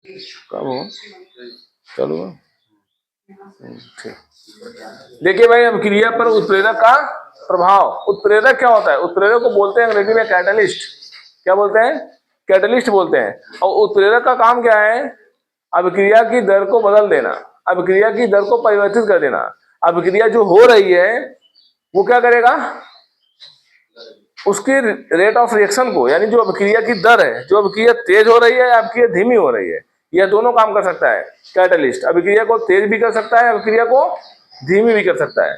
कब हो चलो ठीक। देखिए भाई, अब क्रिया पर उत्प्रेरक का प्रभाव। उत्प्रेरक क्या होता है? उत्प्रेरक को बोलते हैं अंग्रेजी में कैटलिस्ट। क्या बोलते हैं? कैटलिस्ट बोलते हैं। और उत्प्रेरक का काम क्या है? अभिक्रिया की दर को बदल देना, अभिक्रिया की दर को परिवर्तित कर देना। अभिक्रिया जो हो रही है वो क्या करेगा? उसकी रेट ऑफ रिएक्शन को, यानी जो अभिक्रिया की दर है, जो अभिक्रिया तेज हो रही है या अभिक्रिया धीमी हो रही है, यह दोनों काम कर सकता है कैटलिस्ट। अभिक्रिया को तेज भी कर सकता है, अभिक्रिया को धीमी भी कर सकता है।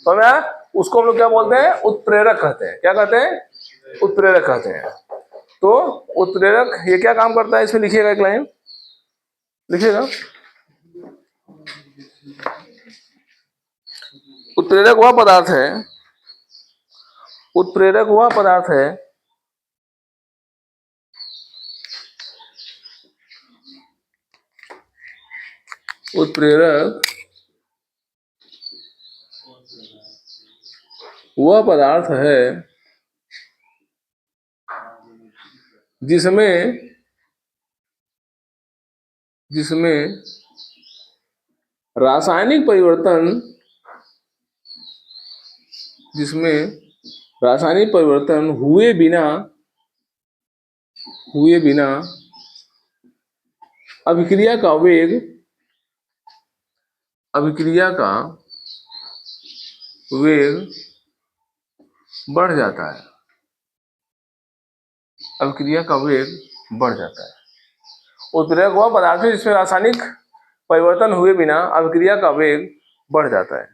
तो मैं उसको हम लोग क्या बोलते हैं? उत्प्रेरक कहते हैं। क्या कहते हैं? उत्प्रेरक कहते हैं। तो उत्प्रेरक ये क्या काम करता है? इसमें लिखिएगा, एक लाइन लिखिएगा। उत्प्रेरक वह पदार्थ है, उत्प्रेरक वह पदार्थ है उत्प्रेरक वह पदार्थ है जिसमें रासायनिक परिवर्तन हुए बिना अभिक्रिया का वेग बढ़ जाता है। अभिक्रिया का वेग बढ़ जाता है। उत्प्रेरक वह पदार्थ है जिसमें रासायनिक परिवर्तन हुए बिना अभिक्रिया का वेग बढ़ जाता है।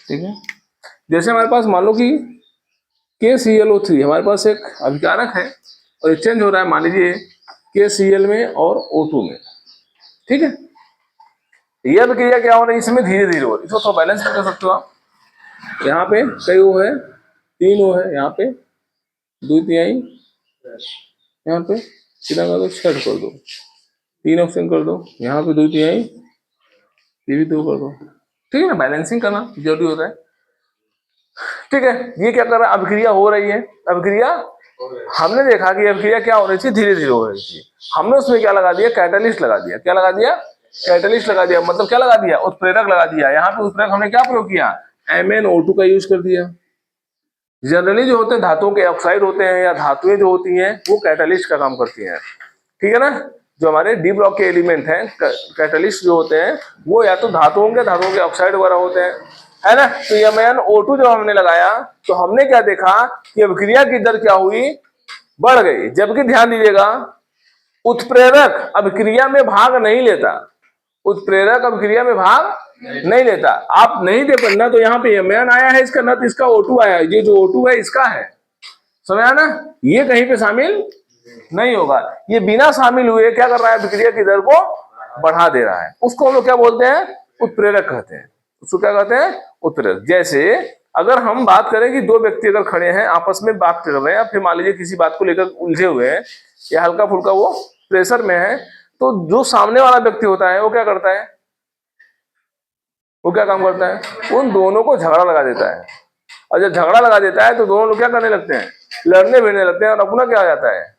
ठीक है। जैसे हमारे पास मान लो कि KClO3 हमारे पास एक अभिकारक है और एक्सचेंज हो रहा है, मान लीजिए KCl में और O2 में। ठीक है। यह अभिक्रिया क्या हो रही है? इसमें धीरे धीरे हो रही है। इसको थोड़ा बैलेंस कर सकते हो आप। यहाँ पे कई O है, 3 O है, यहाँ पे 2/3, यहाँ पे कितना कर दो, 6 कर दो, 3 ऑप्शन कर दो, यहाँ पे 2/3, ये भी 2 कर दो। ठीक है ना, बैलेंसिंग करना जरूरी होता है। ठीक है। ये क्या कर रहा है? अभिक्रिया हो रही है। अभिक्रिया हमने देखा कि अभिक्रिया क्या हो रही थी? धीरे धीरे हो रही थी। हमने उसमें क्या लगा दिया? कैटलिस्ट लगा दिया। क्या लगा दिया? कैटलिस्ट लगा दिया। मतलब क्या लगा दिया? उत्प्रेरक लगा दिया। यहाँ पे उत्प्रेरक हमने क्या प्रयोग किया? MnO2 का यूज कर दिया। जनरली जो होते हैं धातुओं के ऑक्साइड होते हैं या धातुएं जो होती हैं वो कैटलिस्ट का काम करती हैं। ठीक है ना। जो हमारे डी ब्लॉक के एलिमेंट हैं, कैटलिस्ट जो होते हैं वो या तो धातुओं के ऑक्साइड वगैरह होते हैं, है ना। तो ये MnO2 जब हमने लगाया तो हमने क्या देखा कि अभिक्रिया की दर क्या हुई? बढ़ गई। जबकि ध्यान दीजिएगा, उत्प्रेरक अभिक्रिया में भाग नहीं लेता। उत्प्रेरक अभिक्रिया में भाग नहीं लेता। आप नहीं दे पाना तो यहाँ पे Mn आया है इसका, न तो इसका O2 आया है। ये जो O2 है इसका है, समझ आया ना। ये कहीं पे शामिल नहीं होगा। ये बिना शामिल हुए क्या कर रहा है? अभिक्रिया की दर को बढ़ा दे रहा है। उसको हम लोग क्या बोलते हैं? उत्प्रेरक कहते हैं। उसको क्या कहते हैं? उत्प्रेरक। जैसे अगर हम बात करें कि दो व्यक्ति अगर खड़े हैं आपस में बात कर रहे हैं, फिर मान लीजिए किसी बात को लेकर उलझे हुए हैं या हल्का फुल्का वो प्रेशर में है, तो जो सामने वाला व्यक्ति होता है वो क्या करता है? वो क्या काम करता है? उन दोनों को झगड़ा लगा देता है। और जब झगड़ा लगा देता है तो दोनों लोग क्या करने लगते हैं? लड़ने भिड़ने लगते हैं और अपना क्या हो जाता है?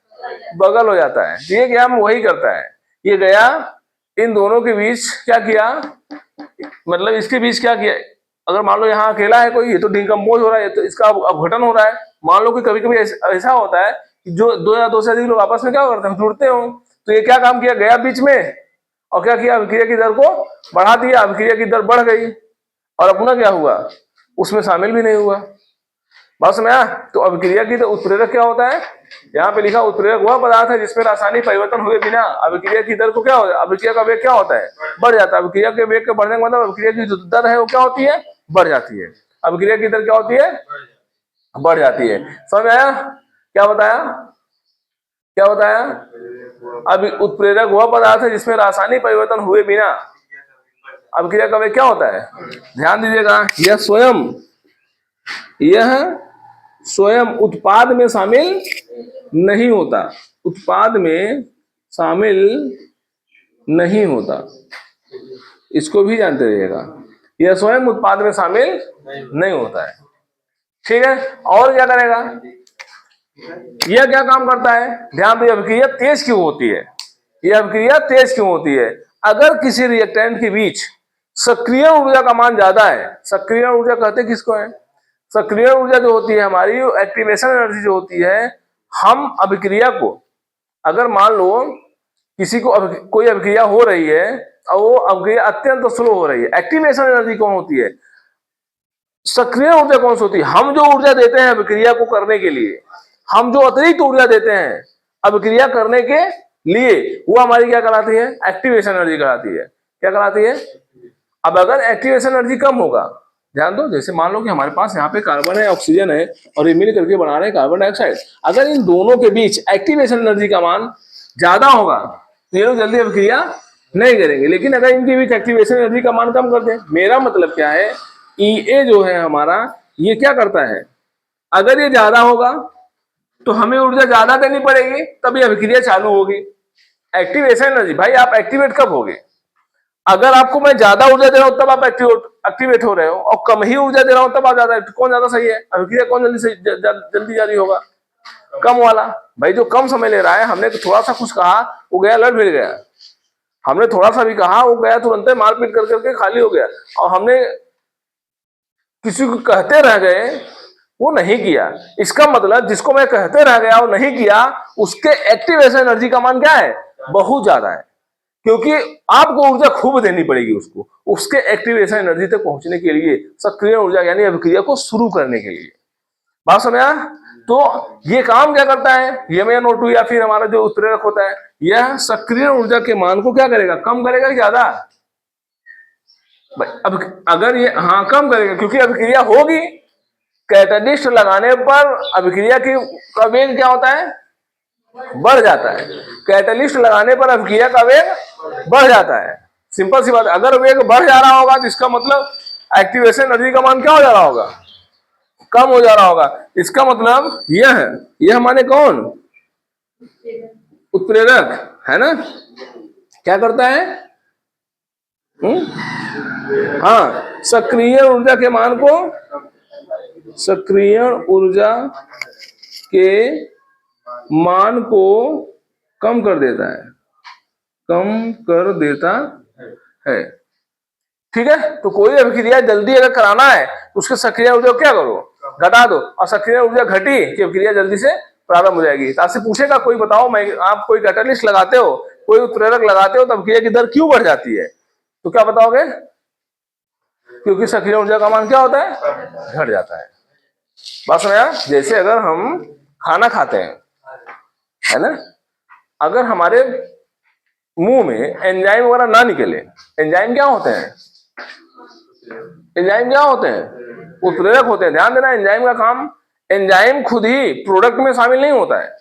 बगल हो जाता है। ये क्या वही करता है। ये गया इन दोनों के बीच क्या किया? मतलब इसके बीच क्या किया? अगर मान लो यहाँ अकेला है कोई, ये तो डिकम्पोज हो रहा है, तो इसका अपघटन हो रहा है। मान लो कि कभी कभी ऐसा होता है कि जो 2 या 2 से अधिक लोग आपस में क्या करते हैं? जुड़ते हो। तो ये क्या काम किया? गया बीच में और क्या किया? अभिक्रिया की दर को बढ़ा दिया। अभिक्रिया की दर बढ़ गई और अपना क्या हुआ? उसमें शामिल भी नहीं हुआ। बात समझ आया? तो अभिक्रिया की तो उत्प्रेरक क्या होता है? यहाँ पे लिखा उत्प्रेरक वह पदार्थ है जिसमें रासायनिक परिवर्तन हुए बिना अभिक्रिया की दर को क्या होता है? अभिक्रिया का वेग क्या होता है? बढ़ जाता है। अभिक्रिया के वेग के बढ़ने का मतलब अभिक्रिया की जो दर है वो क्या होती है? बढ़ जाती है। अभिक्रिया की दर क्या होती है? बढ़ जाती है। समझ आया? क्या बताया? क्या बताया? अभी उत्प्रेरक वह पदार्थ है जिसमें रासायनिक परिवर्तन हुए बिना अभिक्रिया का वेग क्या होता है? ध्यान दीजिएगा, यह स्वयं उत्पाद में शामिल नहीं होता। उत्पाद में शामिल नहीं होता, इसको भी जानते रहिएगा। यह स्वयं उत्पाद में शामिल नहीं होता है। ठीक है, और क्या करेगा, यह क्या काम करता है, ध्यान दो, अभिक्रिया तेज क्यों होती है, यह अभिक्रिया तेज क्यों होती है, अगर किसी रिएक्टेंट के बीच सक्रिय ऊर्जा का मान ज्यादा है, सक्रिय ऊर्जा कहते किसको है, सक्रिय ऊर्जा जो होती है हमारी, एक्टिवेशन एनर्जी जो होती है, हम अभिक्रिया को, अगर मान लो किसी को कोई अभिक्रिया हो रही है और वो अभिक्रिया अत्यंत स्लो हो रही है, एक्टिवेशन एनर्जी कौन होती है, सक्रिय ऊर्जा कौन सी होती है, हम जो ऊर्जा देते हैं अभिक्रिया को करने के लिए, हम जो अतिरिक्त ऊर्जा देते हैं अभिक्रिया करने के लिए, वो हमारी क्या कहलाती है, एक्टिवेशन एनर्जी कहलाती है, क्या कहलाती है। अब अगर एक्टिवेशन एनर्जी कम होगा, ध्यान दो, जैसे मान लो कि हमारे पास यहाँ पे कार्बन है, ऑक्सीजन है, और ये मिल करके बना रहे हैं कार्बन डाइऑक्साइड, अगर इन दोनों के बीच एक्टिवेशन एनर्जी का मान ज्यादा होगा तो ये लोग जल्दी अभिक्रिया नहीं करेंगे, लेकिन अगर इनके बीच एक्टिवेशन एनर्जी का मान कम कर दें, मेरा मतलब क्या है, EA जो है हमारा, ये क्या करता है, अगर ये ज्यादा होगा तो हमें ऊर्जा ज्यादा देनी पड़ेगी, तभी अभिक्रिया चालू होगी। एक्टिवेशन एनर्जी, भाई आप एक्टिवेट कब होगे, अगर आपको मैं ज्यादा ऊर्जा दे रहा हूं तब आप एक्टिवेट हो रहे हो, और कम ही ऊर्जा दे रहा हूं तब आप ज्यादा, कौन ज्यादा सही है, अभिक्रिया कौन जल्दी जारी होगा, कम वाला। भाई जो कम समय ले रहा है, हमने थोड़ा सा कुछ कहा वो गया लड़ भिड़ गया, हमने थोड़ा सा भी कहा वो गया तुरंत मारपीट कर करके खाली हो गया, और हमने किसी को कहते रह गए वो नहीं किया, इसका मतलब जिसको मैं कहते रह गया वो नहीं किया, उसके एक्टिवेशन एनर्जी का मान क्या है, बहुत ज्यादा है, क्योंकि आपको ऊर्जा खूब देनी पड़ेगी उसको, उसके एक्टिवेशन एनर्जी तक पहुंचने के लिए, सक्रिय ऊर्जा यानी अभिक्रिया को शुरू करने के लिए। बात समझा। तो ये काम क्या करता है, MnO2 या फिर हमारा जो उत्प्रेरक होता है, यह सक्रिय ऊर्जा के मान को क्या करेगा, कम करेगा कि ज्यादा, अब अगर ये, हाँ कम करेगा, क्योंकि अभिक्रिया होगी, कैटलिस्ट लगाने पर अभिक्रिया का वेग क्या होता है, बढ़ जाता है, कैटलिस्ट लगाने पर अभिक्रिया का वेग बढ़ जाता है, सिंपल सी बात। अगर वेग बढ़ जा रहा होगा तो इसका मतलब एक्टिवेशन एनर्जी का मान क्या हो जा रहा होगा, कम हो जा रहा होगा, इसका मतलब यह है, यह माने कौन, उत्प्रेरक है ना, क्या करता है, हाँ, सक्रिय ऊर्जा के मान को, सक्रिय ऊर्जा के मान को कम कर देता है, कम कर देता है, ठीक है। तो कोई अभिक्रिया जल्दी अगर कराना है तो उसके सक्रिय ऊर्जा को क्या करो, घटा दो, और सक्रिय ऊर्जा घटी कि अभिक्रिया जल्दी से प्रारंभ हो जाएगी। तो आपसे पूछेगा कोई, बताओ मैं, आप कोई कैटलिस्ट लगाते हो, कोई उत्प्रेरक लगाते हो, तो अभिक्रिया की दर क्यों बढ़ जाती है, तो क्या बताओगे, क्योंकि सक्रिय ऊर्जा का मान क्या होता है, घट जाता है। बात समझा। जैसे अगर हम खाना खाते हैं, है ना, अगर हमारे मुंह में एंजाइम वगैरह ना निकले, एंजाइम क्या होते हैं, एंजाइम क्या होते हैं, उत्प्रेरक होते हैं, ध्यान देना, एंजाइम का काम, एंजाइम खुद ही प्रोडक्ट में शामिल नहीं होता है,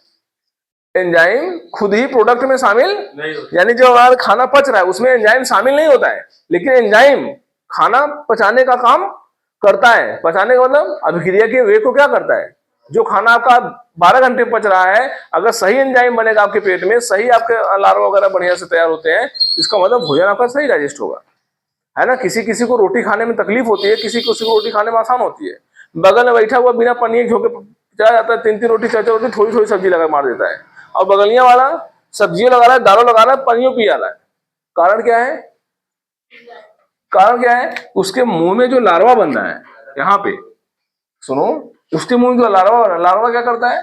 एंजाइम खुद ही प्रोडक्ट में शामिल, यानी जो हमारा खाना पच रहा है उसमें एंजाइम शामिल नहीं होता है, लेकिन एंजाइम खाना पचाने का काम करता है, पचाने का मतलब अभिक्रिया के वेग को क्या करता है, जो खाना आपका 12 घंटे पच रहा है, अगर सही एंजाइम बनेगा आपके पेट में, सही आपके लार्वा वगैरह बढ़िया से तैयार होते हैं, इसका मतलब भोजन आपका सही डाइजेस्ट होगा, है ना। किसी किसी को रोटी खाने में तकलीफ होती है, किसी किसी को रोटी खाने में आसान होती है, बगल में बैठा हुआ बिना पनीर झोंके चला जाता है, 3 रोटी 4 रोटी, थोड़ी थोड़ी सब्जी लगा मार देता है, और बगलिया वाला सब्जियों लगा रहा है, दालों लगा रहा है, पनियों पी जा रहा है, कारण क्या है, कारण क्या है, उसके मुंह में जो लार्वा बन रहा है, यहाँ पे सुनो, उसके मुंह में जो लार्वा क्या करता है,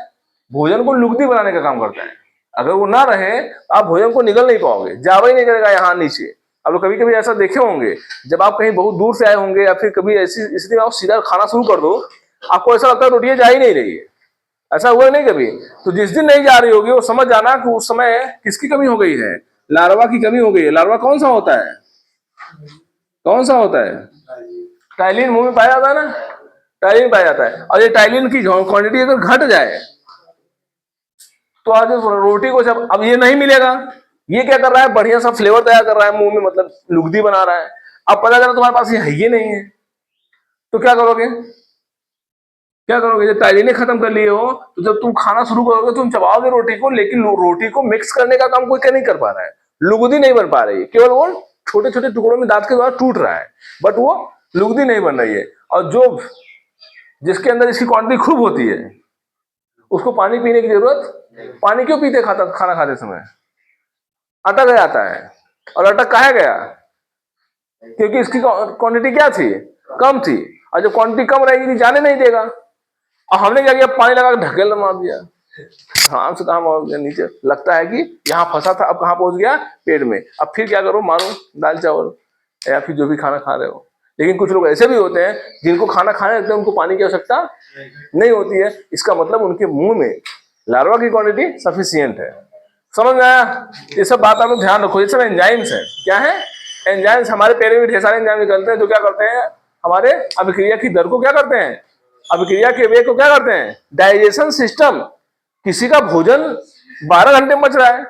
भोजन को लुगदी बनाने का काम करता है, अगर वो ना रहे आप भोजन को निगल नहीं पाओगे, जावा ही नहीं करेगा यहाँ नीचे। अब कभी कभी ऐसा देखे होंगे, जब आप कहीं बहुत दूर से आए होंगे, या फिर कभी ऐसी इसलिए आप सीधा खाना शुरू कर दो, आपको ऐसा लगता है रोटियां जा ही नहीं रही है, ऐसा हुआ नहीं कभी, तो जिस दिन नहीं जा रही होगी वो समझ जाना कि उस समय किसकी कमी हो गई है, लार्वा की कमी हो गई है। लार्वा कौन सा होता है, कौन सा होता है, टाइलिन मुंह में पाया जाता है ना, टाइलिन पाया जाता है, और ये टाइलिन की क्वांटिटी अगर घट जाए तो आज रोटी को जब, अब ये नहीं मिलेगा, ये क्या कर रहा है, बढ़िया सा फ्लेवर तैयार कर रहा है मुंह में, मतलब लुगदी बना रहा है, अब पता चला तुम्हारे पास ये है ही नहीं है, तो क्या करोगे, क्या करोगे, जब टाइलिने खत्म कर लिए हो तो जब तुम खाना शुरू करोगे तुम चबाओगे रोटी को, लेकिन रोटी को मिक्स करने का काम कोई क्या नहीं कर पा रहा है, लुगदी नहीं बन पा रही है, केवल वो छोटे छोटे टुकड़ों में दांत के द्वारा टूट रहा है, बट वो लुगदी नहीं बन रही है। और जो जिसके अंदर इसकी क्वांटिटी खूब होती है उसको पानी पीने की जरूरत, पानी क्यों पीते खाना खाते समय? अटक जाता है। और अटक काहे गया? क्योंकि इसकी क्वांटिटी क्या थी, कम थी। और जब क्वांटिटी कम रहेगी जाने नहीं देगा। और हमने क्या किया, पानी लगा के ढकेल मार दिया, आराम से कहा पहुंच गया नीचे। लगता है कि यहाँ फंसा था, अब कहाँ पहुंच गया, पेट में। अब फिर क्या करो, मारो दाल चावल या फिर जो भी खाना खा रहे हो। लेकिन कुछ लोग ऐसे भी होते हैं जिनको खाना खाने लगता है उनको पानी की आवश्यकता नहीं होती है। इसका मतलब उनके मुंह में लार्वा की क्वांटिटी सफिशियंट है। समझ में आया? ये सब बात आप लोग ध्यान रखो। ये सब एंजाइम्स है। क्या है? एंजाइम्स। हमारे पेट में भी ढेर सारे एंजाइम निकलते हैं जो क्या करते हैं, हमारे अभिक्रिया की दर को क्या करते हैं, अभिक्रिया के वेग को क्या करते हैं, डाइजेशन सिस्टम। किसी का भोजन 12 घंटे में पच रहा है,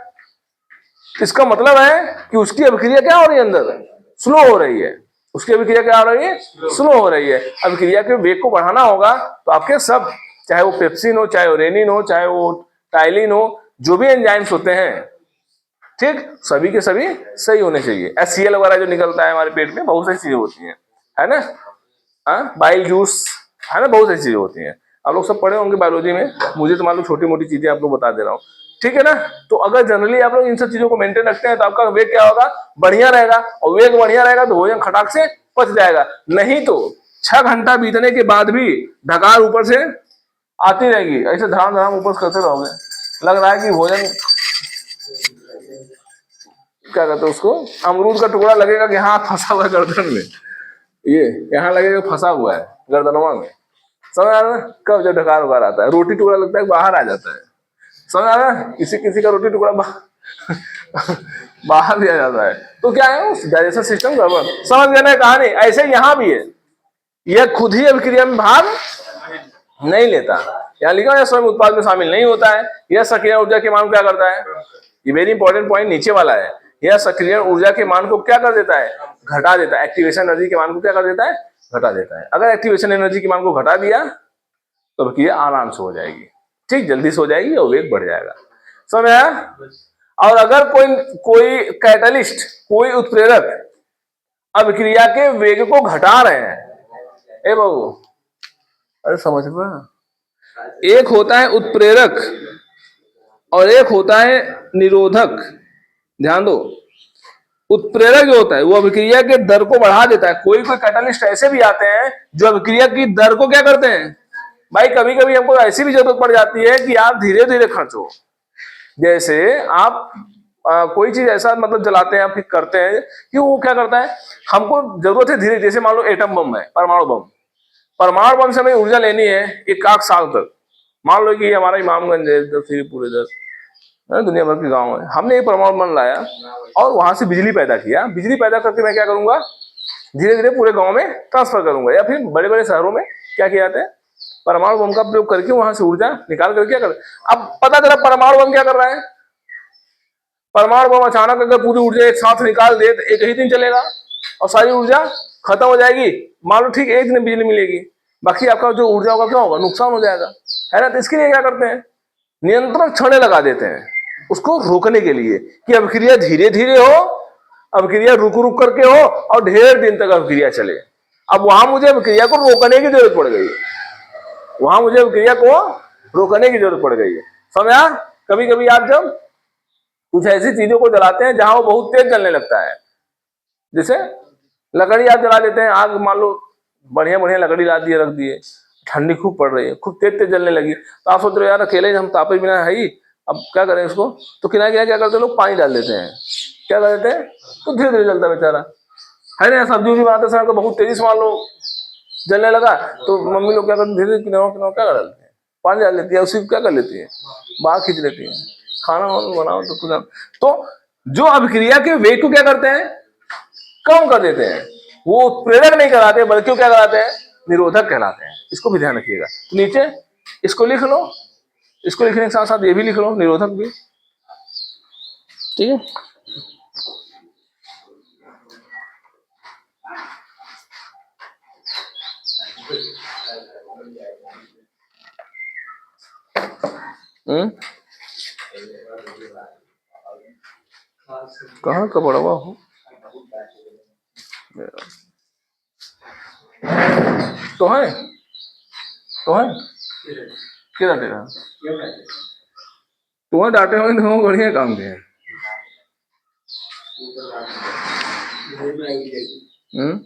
इसका मतलब है कि उसकी अभिक्रिया क्या हो रही है, अंदर स्लो हो रही है। उसकी अभिक्रिया क्या हो रही है, स्लो हो रही है। अभिक्रिया के वेग को बढ़ाना होगा तो आपके सब, चाहे वो पेप्सिन हो, चाहे वो रेनिन हो, चाहे वो टाइलिन हो, जो भी एंजाइम्स होते हैं, ठीक, सभी के सभी सही होने चाहिए। HCl वगैरह जो निकलता है हमारे पेट में, बहुत सारी चीजें होती हैं, है ना। बाइल जूस, है ना, बहुत सारी चीजें होती हैं। आप लोग सब पढ़े होंगे बायोलॉजी में। मुझे तो मालूम छोटी मोटी चीजें आप लोग बता दे रहा हूँ, ठीक है ना। तो अगर जनरली आप लोग इन सब चीजों को मेंटेन रखते हैं तो आपका वेग क्या होगा, बढ़िया रहेगा। और वेग बढ़िया रहेगा तो भोजन खटाक से पच जाएगा। नहीं तो 6 घंटा बीतने के बाद भी ढकार ऊपर से आती रहेगी, ऐसे धड़ाम धड़ाम ऊपर करते रहोगे। लग रहा है कि भोजन, क्या कहते हैं उसको, अमरूद का टुकड़ा लगेगा कि हाँ फंसा हुआ है गर्दन में, ये यहाँ लगेगा फंसा हुआ है गर्दनवा में। समझ आ रहा है? कब जब ढकार उकार आता है, रोटी टुकड़ा लगता है बाहर आ जाता है। समझ आ रहा है? किसी किसी का रोटी टुकड़ा बाहर भी आ जाता है। तो क्या है, उस डाइजेशन सिस्टम गड़बड़। समझ गए ना कहानी? ऐसे यहाँ भी है, यह खुद ही अभिक्रिया में भाग नहीं लेता। यहाँ लिखा है स्वयं उत्पाद में शामिल नहीं होता है। यह सक्रिय ऊर्जा के मान को क्या करता है, ये वेरी इंपॉर्टेंट पॉइंट नीचे वाला है। यह सक्रिय ऊर्जा के मान को क्या कर देता है, घटा देता है। एक्टिवेशन एनर्जी के मान को क्या कर देता है, घटा देता है। अगर एक्टिवेशन एनर्जी के मान को घटा दिया तो अभिक्रिया आराम से हो जाएगी, ठीक, जल्दी से हो जाएगी और वेग बढ़ जाएगा। समझ आया? और अगर कोई कोई कैटलिस्ट, कोई उत्प्रेरक अभिक्रिया के वेग को घटा रहे हैं, ए बाबू, अरे समझ में, एक होता है उत्प्रेरक और एक होता है निरोधक। ध्यान दो, उत्प्रेरक जो होता है वो अभिक्रिया के दर को बढ़ा देता है। कोई कोई कैटलिस्ट ऐसे भी आते हैं जो अभिक्रिया की दर को क्या करते हैं, भाई कभी कभी हमको ऐसी भी जरूरत पड़ जाती है कि आप धीरे धीरे खर्चो। जैसे आप कोई चीज ऐसा मतलब जलाते हैं, आप फिर करते हैं कि वो क्या करता है, हमको जरूरत है धीरे, जैसे मान लो एटम बम है, परमाणु बम। परमाणु बम से हमें ऊर्जा लेनी है 1,00,000 साल तक। मान लो कि हमारा इमामगंज है इधर, श्रीपुर इधर, दुनिया भर के गांव है। हमने ये परमाणु बम लाया और वहां से बिजली पैदा किया। बिजली पैदा करके मैं क्या करूंगा, धीरे धीरे पूरे गांव में ट्रांसफर करूंगा। या फिर बड़े बड़े शहरों में क्या किया जाता है, परमाणु बम का प्रयोग करके वहां से ऊर्जा निकाल कर क्या कर। अब पता चला परमाणु बम क्या कर रहा है, परमाणु बम अचानक अगर पूरी ऊर्जा एक साथ निकाल दे तो एक ही दिन चलेगा और सारी ऊर्जा खत्म हो जाएगी। मान लो ठीक एक दिन बिजली मिलेगी, बाकी आपका जो ऊर्जा होगा क्या होगा, नुकसान हो जाएगा, है ना। तो इसके लिए क्या करते हैं, नियंत्रण छड़ें लगा देते हैं उसको रोकने के लिए कि अभिक्रिया धीरे धीरे हो, अभिक्रिया रुक रुक करके हो और ढेर दिन तक अभिक्रिया चले। अब वहां मुझे अभिक्रिया को रोकने की जरूरत पड़ गई, वहां मुझे अभिक्रिया को रोकने की जरूरत पड़ गई है। समझा? कभी कभी आप जब कुछ ऐसी चीजों को जलाते हैं जहां वो बहुत तेज जलने लगता है, जैसे लकड़ी आप जला देते हैं, आग मान लो बढ़िया बढ़िया लकड़ी ला दिए, रख दिए, ठंडी खूब पड़ रही है, खूब तेज तेज जलने लगी, तो आप सोच रहे हो यार अकेले हम तापे बिना है ही, अब क्या करें इसको। तो किनारे किनारे क्या करते हैं लोग, पानी डाल देते हैं। क्या कर देते हैं, तो धीरे धीरे जलता बेचारा, है ना। सब्जी भी बनाते समय बहुत तेजी से मान लो जलने लगा तो मम्मी लोग क्या करते हैं, धीरे धीरे किनारों किनारों क्या कर डालते हैं, पानी डाल देती है, उसी को क्या कर लेती है, बाहर खींच लेती है। खाना बनाओ तो कुछ, तो जो अभिक्रिया के वेग को क्या करते हैं, कम कर देते हैं। वो उत्प्रेरक नहीं कराते बल्कि क्या कराते हैं, निरोधक कहलाते हैं। इसको भी ध्यान रखिएगा। तो नीचे इसको लिख लो, इसको लिखने के साथ साथ ये भी लिख लो, निरोधक भी, ठीक है। कहाँ का पड़ा हुआ हो तो है, तो है क्या डांटेगा? तुम्हें डांटे हुए तुम बढ़िया काम किए। हम्म।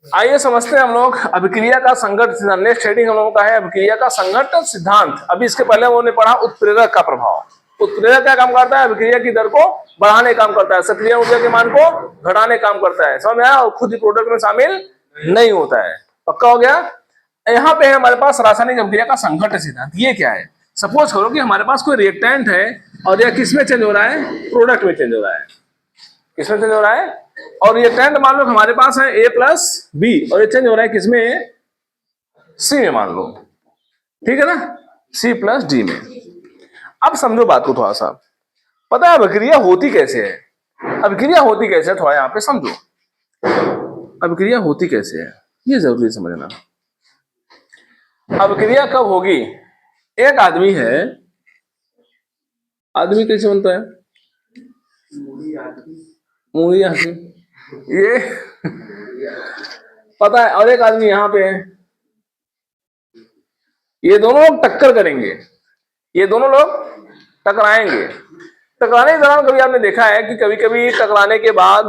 आइए समझते हैं हम लोग अभिक्रिया का संघट सिद्धांत। नेक्स्ट हेडिंग हम लोगों का है अभिक्रिया का संघट सिद्धांत। अभी इसके पहले उन्होंने पढ़ा उत्प्रेरक का प्रभाव। उत्प्रेरक क्या काम करता है? अभिक्रिया की दर को बढ़ाने काम करता है, सक्रिय ऊर्जा के मान को घटाने काम करता है। समझ में आया? और खुद ही प्रोडक्ट में शामिल नहीं होता है। पक्का हो गया? यहाँ पे है हमारे पास रासायनिक अभिक्रिया का संघट सिद्धांत। ये क्या है? सपोज करो कि हमारे पास कोई रिएक्टेंट है और यह किसमें चेंज हो रहा है? प्रोडक्ट में चेंज हो रहा है। किसमें चेंज हो रहा है? और ये रिएक्टेंट मान लो हमारे पास है A प्लस बी और ये चेंज हो रहा है किसमें? C में मान लो। ठीक है ना? C प्लस डी में। अब समझो बात को थोड़ा सा। पता है अभिक्रिया होती कैसे है? अभिक्रिया होती कैसे है थोड़ा यहाँ पे समझो। अभिक्रिया होती कैसे है ये जरूरी समझना। अभिक्रिया कब होगी? एक आदमी है, आदमी कैसे बनता है? मूली आदमी ये पता है। और एक आदमी यहाँ पे है, ये दोनों लोग टक्कर करेंगे, ये दोनों लोग टकराएंगे। टकराने के दौरान कभी आपने देखा है कि कभी कभी टकराने के बाद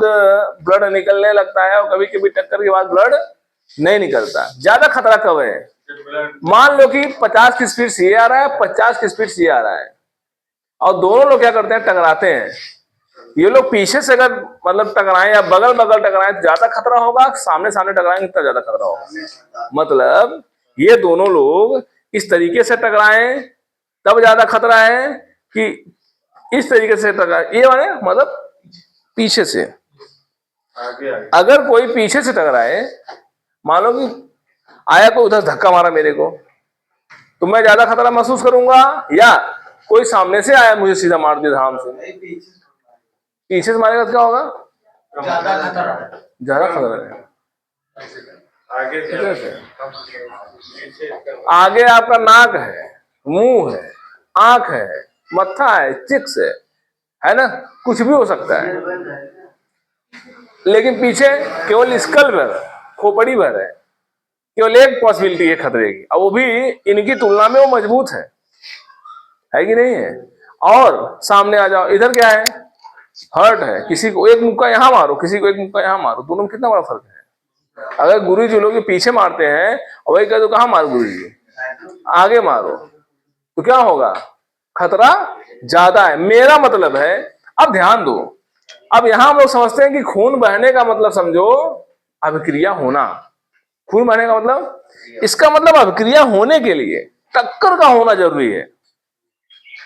ब्लड निकलने लगता है और कभी कभी टक्कर के बाद ब्लड नहीं निकलता। ज्यादा खतरा कब है? मान लो कि 50 की स्पीड से आ रहा है, 50 की स्पीड से आ रहा है और दोनों लोग क्या करते हैं? टकराते हैं। ये लोग पीछे से अगर मतलब टकराएं या बगल बगल टकराएं तो ज्यादा खतरा होगा, सामने सामने टकराएंगे तो ज्यादा खतरा होगा। मतलब ये दोनों लोग इस तरीके से टकराएं तब ज्यादा खतरा है कि इस तरीके से टकराए। ये माने मतलब पीछे से। अगर कोई पीछे से टकराए, मान लो कि आया कोई उधर धक्का मारा मेरे को, तो मैं ज्यादा खतरा महसूस करूंगा या कोई सामने से आया मुझे सीधा मार दिया धाम से? पीछे से मारेगा तो क्या होगा? ज्यादा खतरा है। आगे आपका नाक है, मुंह है, आंख है, मत्था है, चिक्स है ना? कुछ भी हो सकता है। लेकिन पीछे केवल स्कल भर, खोपड़ी भर है, केवल एक पॉसिबिलिटी है खतरे की, और वो भी इनकी तुलना में वो मजबूत है कि नहीं है? और सामने आ जाओ, इधर क्या है? हर्ट है। किसी को एक मुक्का यहाँ मारो, किसी को एक मुक्का यहाँ मारो, दोनों में कितना बड़ा फर्क है। अगर गुरु जी लोग पीछे मारते हैं और वही कह दो कहाँ मारो गुरु जी, आगे मारो, तो क्या होगा? खतरा ज्यादा है। मेरा मतलब है, अब ध्यान दो, अब यहां हम लोग समझते हैं कि खून बहने का मतलब समझो अभिक्रिया होना। खून बहने का मतलब, इसका मतलब अभिक्रिया होने के लिए टक्कर का होना जरूरी है।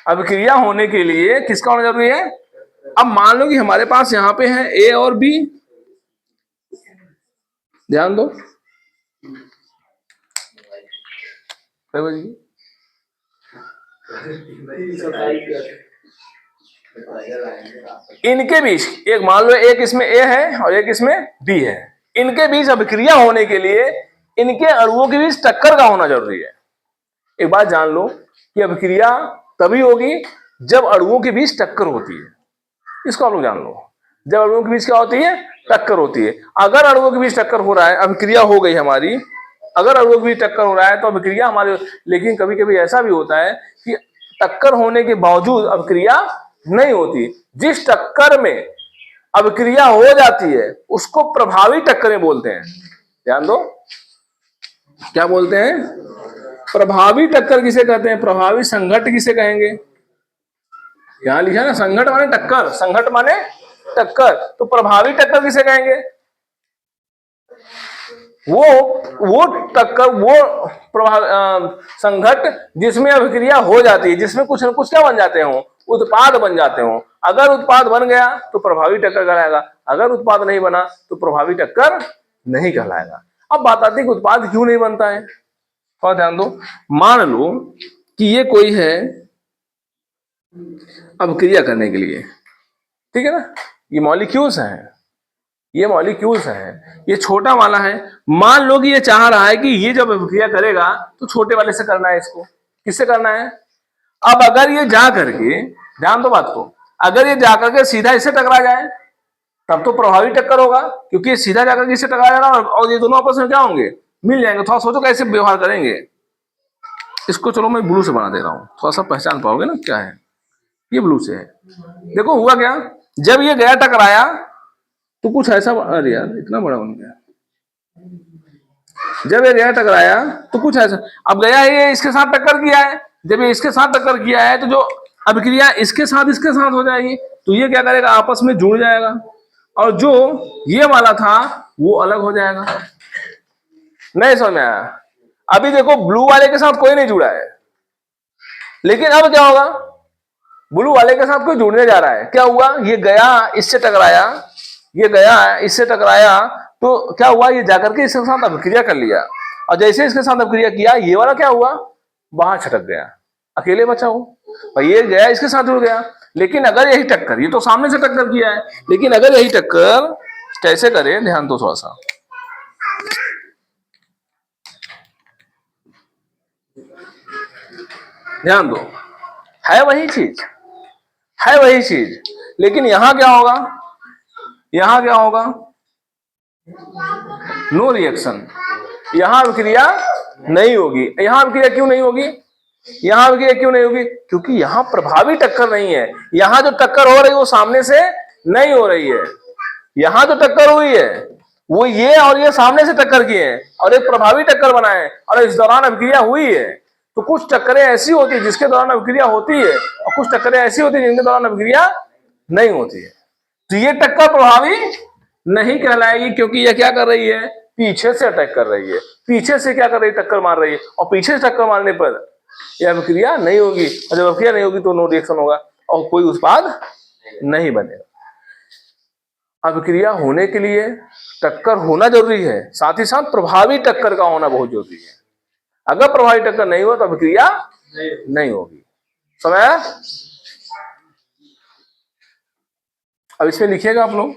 अभिक्रिया होने के लिए किसका होना जरूरी है? अब मान लो कि हमारे पास यहां पे है ए और बी, ध्यान दो। इनके बीच एक मान लो एक इसमें ए है और एक इसमें बी है, इनके बीच अभिक्रिया होने के लिए इनके अणुओं के बीच टक्कर का होना जरूरी है। एक बात जान लो कि अभिक्रिया तभी होगी जब अणुओं के बीच टक्कर होती है। इसको आप लोग जान लो, जब अणुओं के बीच क्या होती है? टक्कर होती है। अगर अणुओं के बीच टक्कर हो रहा है, अभिक्रिया हो गई हमारी, अगर अणुओं के बीच टक्कर हो रहा है तो अभिक्रिया हमारी। लेकिन कभी कभी ऐसा भी होता है कि टक्कर होने के बावजूद अभिक्रिया नहीं होती। जिस टक्कर में अभिक्रिया हो जाती है उसको प्रभावी टक्करें बोलते हैं। ध्यान दो, क्या बोलते हैं? प्रभावी टक्कर किसे कहते हैं? प्रभावी संघट किसे कहेंगे? यहां लिखा ना, संघट माने टक्कर, संघट माने टक्कर, तो प्रभावी टक्कर किसे कहेंगे? वो टक्कर, वो संघट जिसमें अभिक्रिया हो जाती है, जिसमें कुछ न कुछ क्या बन जाते हो? उत्पाद बन जाते हो। अगर उत्पाद बन गया तो प्रभावी टक्कर कहलाएगा, अगर उत्पाद नहीं बना तो प्रभावी टक्कर नहीं कहलाएगा। अब बात आती है कि उत्पाद क्यों नहीं बनता है। थोड़ा ध्यान दो, मान लो कि ये कोई है अभिक्रिया करने के लिए, ठीक है ना, ये मॉलिक्यूल्स हैं, ये मॉलिक्यूल्स हैं, ये छोटा वाला है। मान लो कि ये चाह रहा है कि ये जब अभिक्रिया करेगा तो छोटे वाले से करना है, इसको किससे करना है। अब अगर ये जा करके, ध्यान दो बात को, अगर ये जा करके सीधा इससे टकरा जाए तब तो प्रभावी टक्कर होगा, क्योंकि ये सीधा जाकर के इससे टकरा जाएगा और ये दोनों आपस में क्या होंगे, मिल जाएंगे। थोड़ा सोचो कैसे व्यवहार करेंगे। इसको चलो मैं ब्लू से बना दे रहा हूं, थोड़ा सा पहचान पाओगे ना क्या है। ये ब्लू से है। देखो हुआ क्या, जब ये गया टकराया तो कुछ ऐसा, अरे यार इतना बड़ा बन गया। जब ये गया टकराया तो कुछ ऐसा, अब गया ये इसके साथ टक्कर किया है, जब ये इसके साथ टक्कर किया है तो जो अभिक्रिया इसके साथ हो जाएगी, तो ये क्या करेगा, आपस में जुड़ जाएगा, और जो ये वाला था वो अलग हो जाएगा। नहीं समझ में आया। अभी देखो ब्लू वाले के साथ कोई नहीं जुड़ा है, लेकिन अब क्या होगा, ब्लू वाले के साथ कोई जुड़ने जा रहा है। क्या हुआ, ये गया इससे टकराया, ये गया इससे टकराया, तो क्या हुआ, ये जाकर के इसके साथ अभिक्रिया कर लिया, और जैसे इसके साथ अभिक्रिया किया ये वाला क्या हुआ, बाहर छटक गया, अकेले बचा हो। और ये गया इसके साथ जुड़ गया। लेकिन अगर यही टक्कर, ये तो सामने से टक्कर किया है, लेकिन अगर यही टक्कर कैसे करे, ध्यान दो थोड़ा सा। ध्यान दो, है वही चीज, है वही चीज, लेकिन यहां क्या होगा, यहां क्या होगा, नो रिएक्शन, यहां अभिक्रिया नहीं होगी। यहां अभिक्रिया क्यों नहीं होगी, यहां अभिक्रिया क्यों नहीं होगी, क्योंकि यहां प्रभावी टक्कर नहीं है। यहां जो टक्कर हो रही है वो सामने से नहीं हो रही है, यहां जो टक्कर हुई है वो ये और ये सामने से टक्कर किए हैं और एक प्रभावी टक्कर बना है, और इस दौरान अभिक्रिया हुई है। तो कुछ टक्करें ऐसी होती है जिसके दौरान अभिक्रिया होती है, और कुछ टक्करें ऐसी होती है जिनके दौरान अभिक्रिया नहीं होती है। तो ये टक्कर प्रभावी नहीं कहलाएगी, क्योंकि ये क्या कर रही है, पीछे से अटैक कर रही है, पीछे से क्या कर रही है, टक्कर मार रही है, और पीछे से टक्कर मारने पर यह अभिक्रिया नहीं होगी, और जब अभिक्रिया नहीं होगी तो नो रिएक्शन होगा और कोई उत्पाद नहीं बनेगा। अभिक्रिया होने के लिए टक्कर होना जरूरी है, साथ ही साथ प्रभावी टक्कर का होना बहुत जरूरी है। अगर प्रभावी टक्कर नहीं हुआ तो अभिक्रिया नहीं होगी। समझ आया? अब इसमें लिखिएगा आप लोग,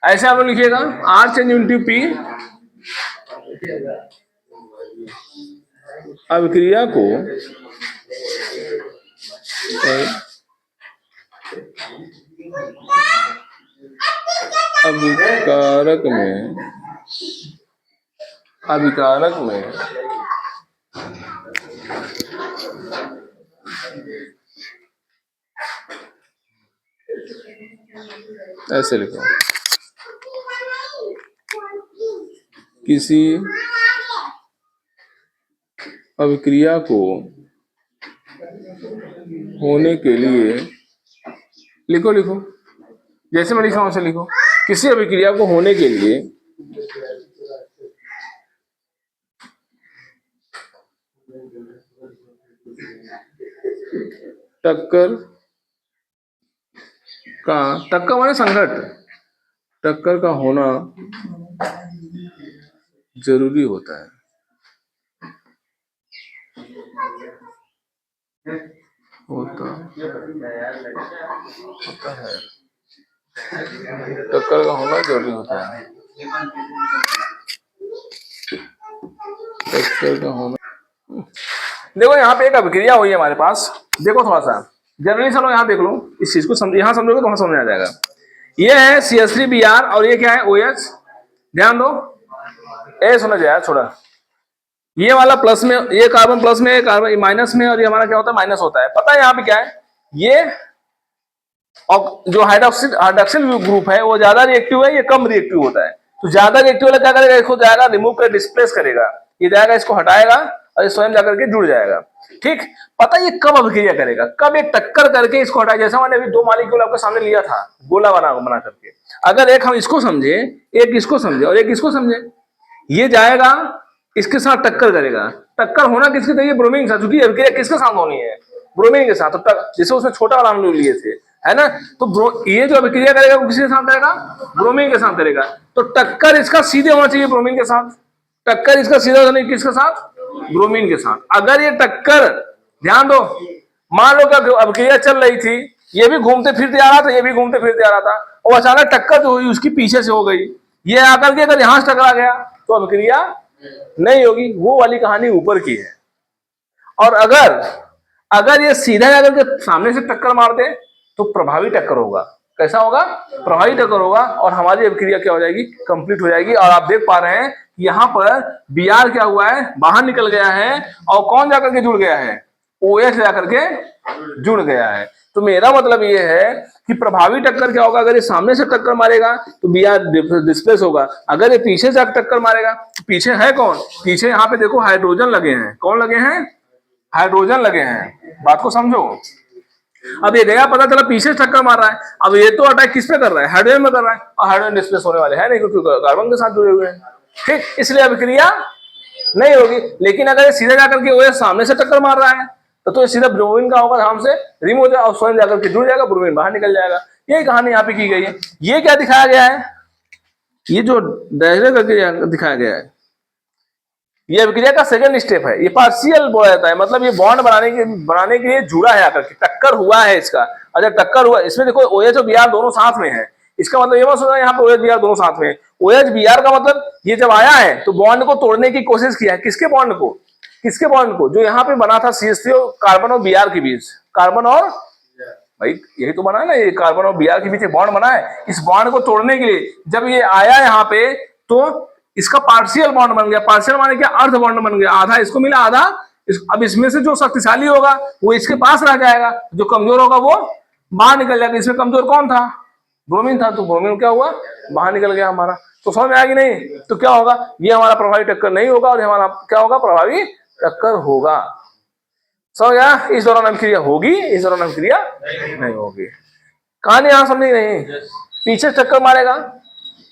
ऐसे आप लोग लिखिएगा, आर चेंज इनटू पी अभिक्रिया को अभिकारक में ऐसे लिखो, किसी अभिक्रिया को होने के लिए, लिखो लिखो जैसे मैं लिखा हूं वैसे लिखो, किसी अभिक्रिया को होने के लिए टक्कर माने संघट, टक्कर का होना जरूरी होता है। होता है, टक्कर का होना जरूरी होता है, टक्कर का होना। देखो यहाँ पे एक अभिक्रिया हुई है हमारे पास, देखो थोड़ा सा जनरली चलो यहाँ देख लो, इस चीज को समझ, यहाँ समझोगे तो वहां समझ आ जाएगा। ये है CH3Br और ये क्या है OH। ध्यान दो, ए सुना जाए छोड़ा, ये वाला प्लस में, ये कार्बन प्लस में, कार्बन माइनस में, और ये हमारा क्या होता है, माइनस होता है। पता है यहाँ पे क्या है, ये और जो हाइड्रोक्सिल ग्रुप है वो ज्यादा रिएक्टिव है, ये कम रिएक्टिव होता है। तो ज्यादा रिएक्टिव वाला क्या करेगा, इसको जाएगा रिमूव कर डिस्प्लेस करेगा, ये जाएगा इसको हटाएगा और ये स्वयं जाकर के जुड़ जाएगा। ठीक, पता है ये कब अभिक्रिया करेगा, कब एक टक्कर करके इसको हटाएगा। जैसा मैंने अभी 2 मॉलिक्यूल आपके सामने लिया था गोला बना करके, अगर एक हम इसको समझे, एक इसको समझे और एक इसको समझे, ये जाएगा इसके साथ टक्कर करेगा। टक्कर होना किसके चाहिए? ब्रोमीन के साथ, क्योंकि अभिक्रिया किसके साथ होनी है? ब्रोमीन के साथ। तो जैसे उसने छोटा वाला हम लोग लिए थे, है ना, तो ये जो अभिक्रिया करेगा वो किसके साथ करेगा? ब्रोमीन के साथ करेगा। तो टक्कर इसका सीधे होना चाहिए ब्रोमीन के साथ, टक्कर इसका सीधा होना चाहिए किसके साथ? ब्रोमीन के साथ। अगर ये टक्कर, ध्यान दो, मान लो कि अभिक्रिया चल रही थी, ये भी घूमते फिरते आ रहा था, ये भी घूमते फिरते आ रहा था, और अचानक टक्कर जो हुई उसकी पीछे से हो गई, ये आकर के अगर यहां से टकरा गया तो अभिक्रिया नहीं होगी। वो वाली कहानी ऊपर की है। और अगर ये सीधा जाकर के सामने से टक्कर मार दे तो प्रभावी टक्कर होगा। कैसा होगा? प्रभावी टक्कर होगा, और हमारी अभिक्रिया क्या हो जाएगी? कंप्लीट हो जाएगी। और आप देख पा रहे हैं यहां पर Br क्या हुआ है? बाहर निकल गया है, और कौन जाकर के जुड़ गया है? OH जाकर के जुड़ गया है। तो मेरा मतलब ये है कि प्रभावी टक्कर क्या होगा? अगर ये सामने से टक्कर मारेगा तो Br डिस्प्लेस होगा। अगर ये पीछे से टक्कर मारेगा तो पीछे है कौन? पीछे यहाँ पे देखो हाइड्रोजन लगे हैं। कौन लगे हैं? हाइड्रोजन लगे हैं। बात को समझो। अब ये गया, पता चला पीछे से टक्कर मार रहा है, अब ये तो अटैक किस पे कर रहा है? हाइड्रोजन में कर रहा है, और हाइड्रोजन डिस्प्लेस होने वाले हैं नहीं, क्योंकि कार्बन के साथ जुड़े हुए हैं। ठीक, इसलिए अभिक्रिया नहीं होगी। लेकिन अगर ये सीधे जाकर के OH सामने से टक्कर मार रहा है तो ये सीधा ब्रोमीन का होगा, हम से रिमूव हो जाएगा और स्वयं जाकर के जुड़ जाएगा, ब्रोमीन बाहर निकल जाएगा। यही कहानी यहाँ पे की गई है। ये क्या दिखाया गया है? ये जो डायग्राम करके दिखाया गया है, ये अभिक्रिया का सेकंड स्टेप है। ये पार्शियल बोला जाता है, मतलब ये बॉन्ड बनाने के लिए जुड़ा है, आकर के टक्कर हुआ है इसका। अगर टक्कर हुआ, इसमें देखो OH और Br दोनों साथ में है। इसका मतलब ये मत सोचना यहाँ पे OH Br दोनों साथ में। OH Br का मतलब ये जब आया है तो बॉन्ड को तोड़ने की कोशिश किया है। किसके बॉन्ड को? किसके बॉन्ड को? जो यहाँ पे बना था CH3 कार्बन और Br के बीच। कार्बन और, भाई यही तो बना है ना, ये कार्बन और Br के बीच एक बॉन्ड बना है। इस बॉन्ड को तोड़ने के लिए जब ये आया यहाँ पे तो इसका पार्शियल बॉन्ड बन गया। पार्शियल माने क्या? अर्ध बॉन्ड बन गया। आधा इसको मिला, आधा अब इसमें से जो शक्तिशाली होगा वो इसके पास रह जाएगा, जो कमजोर होगा वो बाहर निकल जाएगा। इसमें कमजोर कौन था? ब्रोमीन था। तो ब्रोमीन क्या हुआ? बाहर निकल गया हमारा। तो समझ में आएगी नहीं? तो क्या होगा? ये हमारा प्रभावी टक्कर नहीं होगा, और हमारा क्या होगा? प्रभावी टक्कर होगा। समझ गया? इस दौरान अभिक्रिया होगी, इस दौरान अभिक्रिया नहीं होगी। कहानी यहां समझी नहीं? पीछे टक्कर मारेगा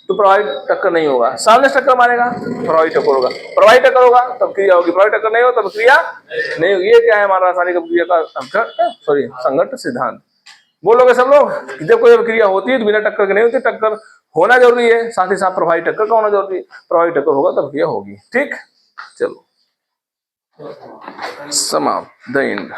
तो प्रभावी टक्कर नहीं होगा, सामने टक्कर मारेगा प्रभावी टक्कर होगा। प्रभावी टक्कर होगा तब क्रिया होगी, प्रभावी टक्कर नहीं हो तब क्रिया नहीं होगी। ये क्या है? हमारा रासायनिक अभिक्रिया का संघट्ट सिद्धांत। बोलोगे सब लोग? जब कोई अभिक्रिया होती है तो बिना टक्कर के नहीं होती, टक्कर होना जरूरी है, साथ ही साथ प्रभावी टक्कर का होना जरूरी है। प्रभावी टक्कर होगा तब क्रिया होगी। ठीक, चलो समाप्त, द एंड।